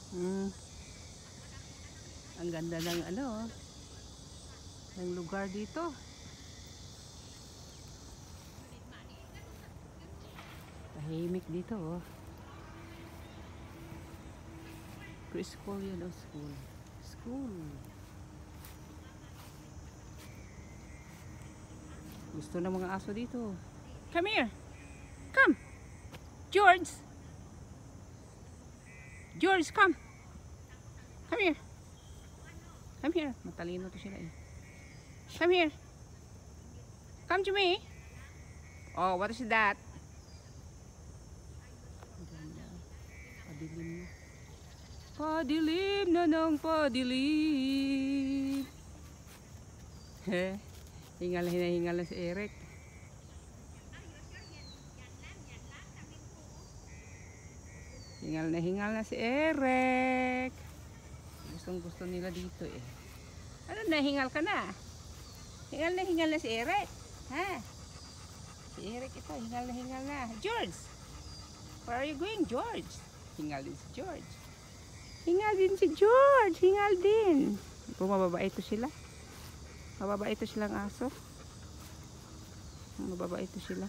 Mm. Ang ganda ng ng lugar dito. Tahimik dito oh. Preschool yun o school. School. Gusto ng mga aso dito. Come here. Come. George. George, come. Come here. Come here. Matalino to sila eh. Come here. Come to me. Oh, what is that? Padilim na. Padilim na ng padilim. Hingal na si Eric. Hingal na si Eric. Gustong gusto nila dito eh. Ano na, hingal ka na? Hingal na si Eric. Ha? Si Eric ito, hingal na. George! Where are you going, George? Hingal din si George. Hingal din si George. Hingal din. Mababait ito sila. Mababait ito silang aso. Mababait ito sila.